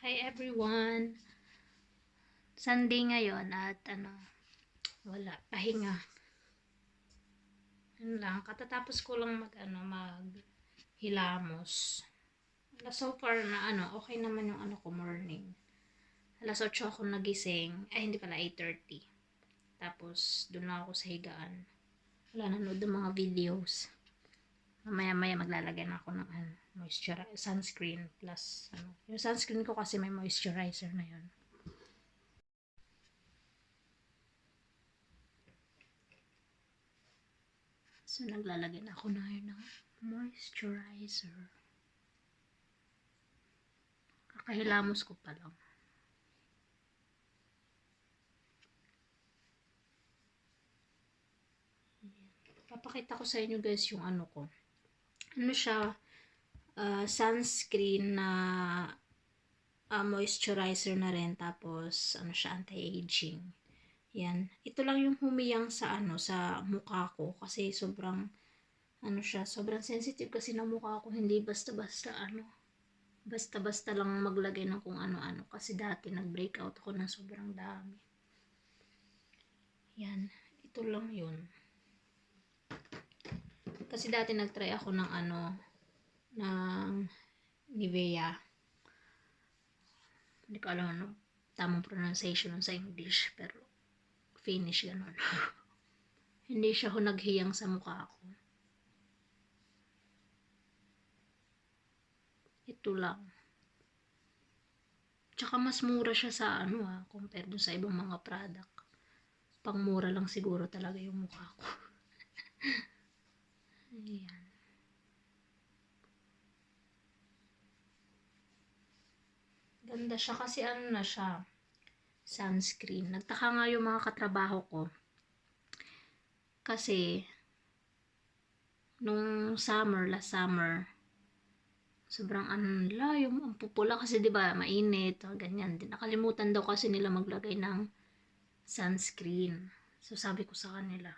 Hi everyone! Sunday ngayon at wala, pahinga. Yun lang, katatapos ko lang maghilamos. So far na okay naman yung ko morning. Alas 8 ako nagising, ay hindi pala 8:30. Tapos doon lang ako sa higaan. Wala, nanood ng mga videos. Mamaya maglalagay na ako ng sunscreen plus Yung sunscreen ko kasi may moisturizer na yun. So, naglalagay na ako na yun ng moisturizer. Kakahilamos ko pa lang. Papakita ko sa inyo guys yung ko. Siya, sunscreen na moisturizer na rin. Tapos, siya, anti-aging. Yan. Ito lang yung humiyang sa sa mukha ko. Kasi sobrang, siya, sobrang sensitive kasi ng mukha ko. Hindi basta-basta basta-basta lang maglagay ng kung ano-ano. Kasi dati nag-breakout ako ng sobrang dami. Yan. Ito lang yun. Kasi dati nagtry ako ng ng Nivea. Hindi ko alam tamang pronunciation sa English. Pero, Finnish ganun. Hindi siya naghiyang sa mukha ko. Ito lang. Tsaka mas mura siya sa compare dun sa ibang mga product. Pangmura lang siguro talaga yung mukha ko. Ayan. Ganda siya kasi na siya, sunscreen. Nagtaka nga yung mga katrabaho ko. Kasi, nung last summer, sobrang yung pupula kasi 'di ba mainit, ganyan din. Nakalimutan daw kasi nila maglagay ng sunscreen. So sabi ko sa kanila,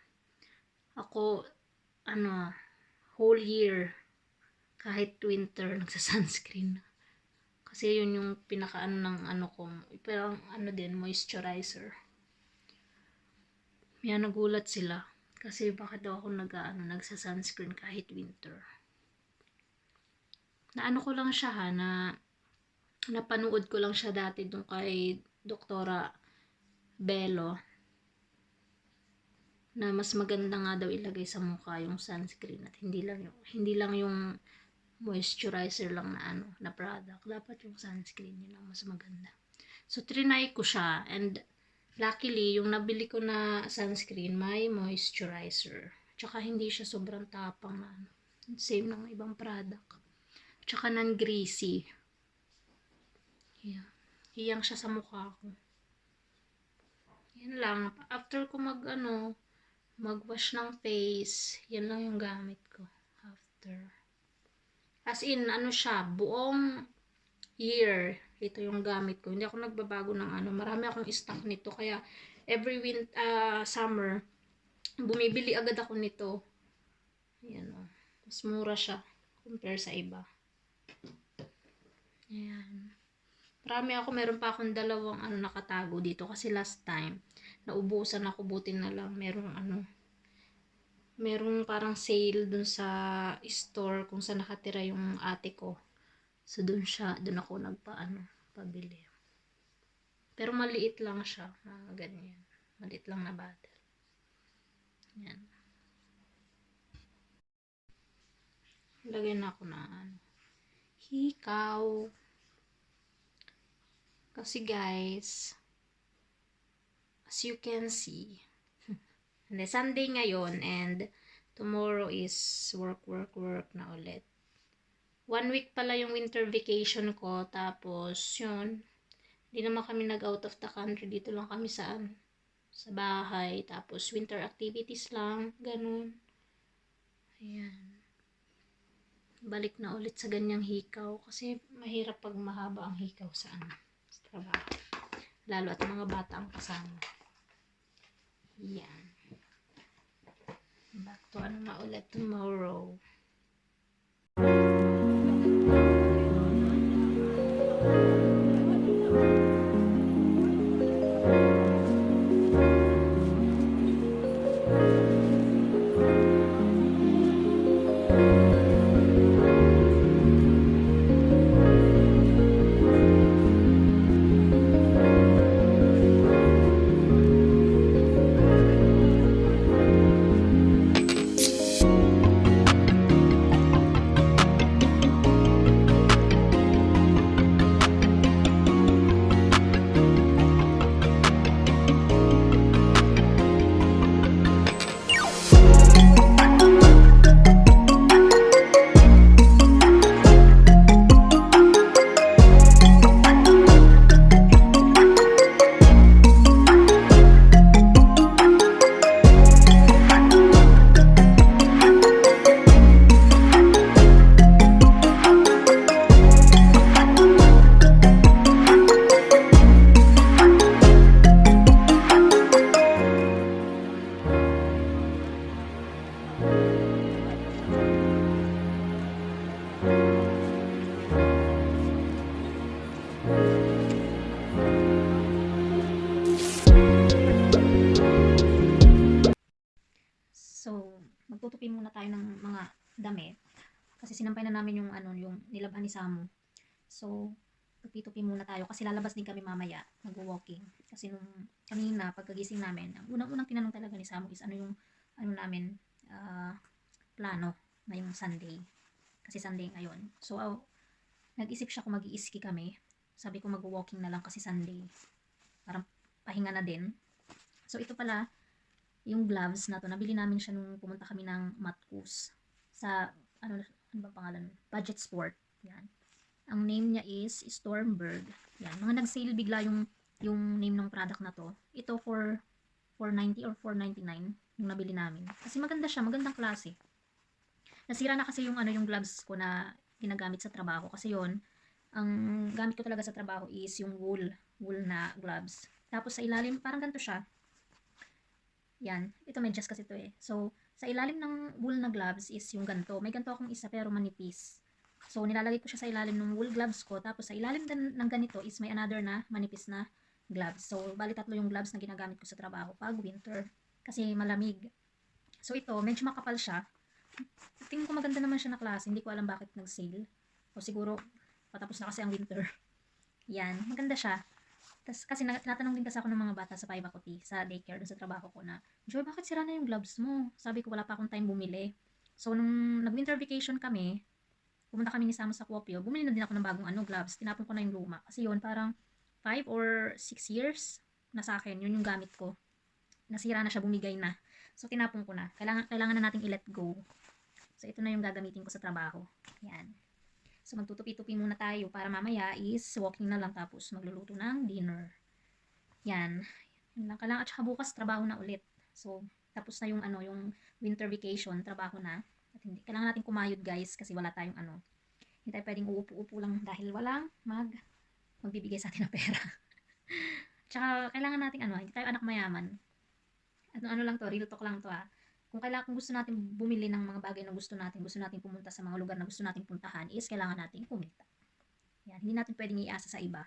ako whole year kahit winter nagsa-sunscreen. Kasi yun yung pinaka ng ko, parang din moisturizer. Kaya nagulat sila kasi bakit daw ako nagsa-sunscreen kahit winter. Na ko lang siya napanood ko lang siya dati dun kay Doktora Bello na mas maganda nga daw ilagay sa mukha yung sunscreen at hindi lang yung moisturizer lang na product. Dapat yung sunscreen yun ang mas maganda. So trinay ko siya and luckily yung nabili ko na sunscreen may moisturizer. Tsaka hindi siya sobrang tapang na same ng ibang product. Tsaka non-greasy. Yeah. Hiyang siya sa mukha ko. Yan lang. After ko mag-wash ng face, yan lang yung gamit ko. After. As in, siya, buong year, ito yung gamit ko. Hindi ako nagbabago ng marami akong stock nito. Kaya, every summer, bumibili agad ako nito. Ayan o. Mas mura siya, compare sa iba. Ayan. Meron pa akong dalawang nakatago dito. Kasi last time, naubusan ako, buti na lang. Merong parang sale dun sa store kung saan nakatira yung ate ko. So, dun ako pabili. Pero maliit lang siya. Ganyan. Maliit lang na bottle. Yan. Lagyan na ako na hikaw. Kasi guys, as you can see, Sunday ngayon and tomorrow is work na ulit. 1 week pala yung winter vacation ko. Tapos, yun, hindi naman kami nag-out of the country. Dito lang kami sa bahay. Tapos, winter activities lang. Ganun. Ayan. Balik na ulit sa ganyang hikaw. Kasi, mahirap pag mahaba ang hikaw sa trabaho. Lalo at mga bata ang kasama. Ayan. Back to na ulit tomorrow. So, magtutupi muna tayo ng mga damit. Kasi sinampay na namin yung ano, yung nilaban ni Samu. So, tupi-tupi muna tayo kasi lalabas din kami mamaya, mag-walking. Kasi nung kanina, pagkagising namin, ang unang-unang tinanong talaga ni Samu is ano yung, ano namin, ah, plano ngayong Sunday. Kasi Sunday ngayon. So, nag-isip siya kung mag-i-ski kami. Sabi ko mag-walking na lang kasi Sunday. Parang pahinga na din. So, ito pala, yung gloves na to, nabili namin siya nung pumunta kami ng Matkus sa, ano ba pangalan? Budget Sport. Yan. Ang name niya is Stormbird. Yan. Mga nag-sale bigla yung name ng product na to. Ito for 490 or 499 yung nabili namin. Kasi maganda siya, magandang klase. Nasira na kasi yung ano yung gloves ko na ginagamit sa trabaho kasi yon ang gamit ko talaga sa trabaho is yung wool na gloves. Tapos sa ilalim parang ganito siya. Yan, ito medyas kasi ito eh. So sa ilalim ng wool na gloves is yung ganito. May ganito akong isa pero manipis. So nilalagay ko siya sa ilalim ng wool gloves ko tapos sa ilalim din ng ganito is may another na manipis na gloves. So bali tatlo yung gloves na ginagamit ko sa trabaho pag winter kasi malamig. So ito medyo makapal siya. Tingin ko maganda naman siya na klase. Hindi ko alam bakit nag-sale. O siguro, patapos na kasi ang winter. Yan, maganda siya. Tas, kasi tinatanong din kasi ako ng mga bata sa Paibakuti, sa daycare, doon sa trabaho ko na, Joy, bakit sira na yung gloves mo? Sabi ko, wala pa akong time bumili. So, nung nag-winter vacation kami, pumunta kami ni Sama sa Kuopio, bumili na din ako ng bagong gloves. Tinapon ko na yung luma. Kasi yun, parang 5 or 6 years na sa akin, yun yung gamit ko. Nasira na siya, bumigay na. So, tinapon ko na. Kailangan na nating i-let go. So, ito na yung gagamitin ko sa trabaho. Yan. So, magtutupi-tupi muna tayo para mamaya is walking na lang tapos magluluto ng dinner. Yan. Yun lang. Kailangan at saka bukas trabaho na ulit. So, tapos na yung yung winter vacation, trabaho na. At hindi, kailangan natin kumayod guys kasi wala tayong hindi tayo pwedeng uupo-upo lang dahil walang magbibigay sa atin ng pera. Tsaka kailangan natin hindi tayo anak mayaman. Ano lang to, real talk lang to kung gusto natin bumili ng mga bagay na gusto natin pumunta sa mga lugar na gusto nating puntahan, is kailangan natin kumita. Yan, hindi natin pwedeng iasa sa iba.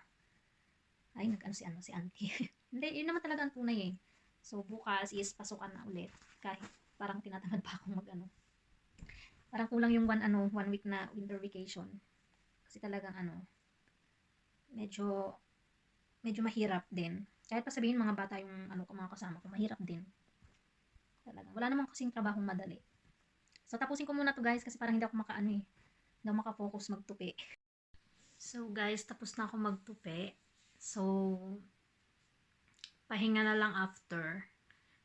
Ay, si auntie. Hindi, yun naman talaga ang tunay eh. So, bukas is pasukan na ulit. Kahit parang tinatamad pa akong Parang kulang yung one week na winter vacation. Kasi talagang medyo, medyo mahirap din. Kahit pa sabihin mga bata yung mga kasama ko, mahirap din. Talaga. Wala namang kasing trabahong madali. So, tapusin ko muna to guys kasi parang hindi ako hindi ako makafocus magtupi. So, guys, tapos na ako magtupi. So, pahinga na lang after.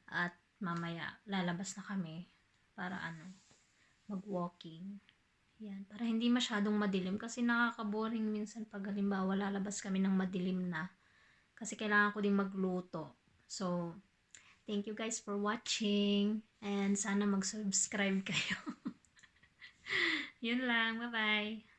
At mamaya, lalabas na kami para mag-walking. Yan, para hindi masyadong madilim kasi nakaka-boring minsan pag halimbawa lalabas kami ng madilim na. Kasi kailangan ko ding magluto. So, thank you guys for watching and sana mag-subscribe kayo. Yun lang, bye-bye!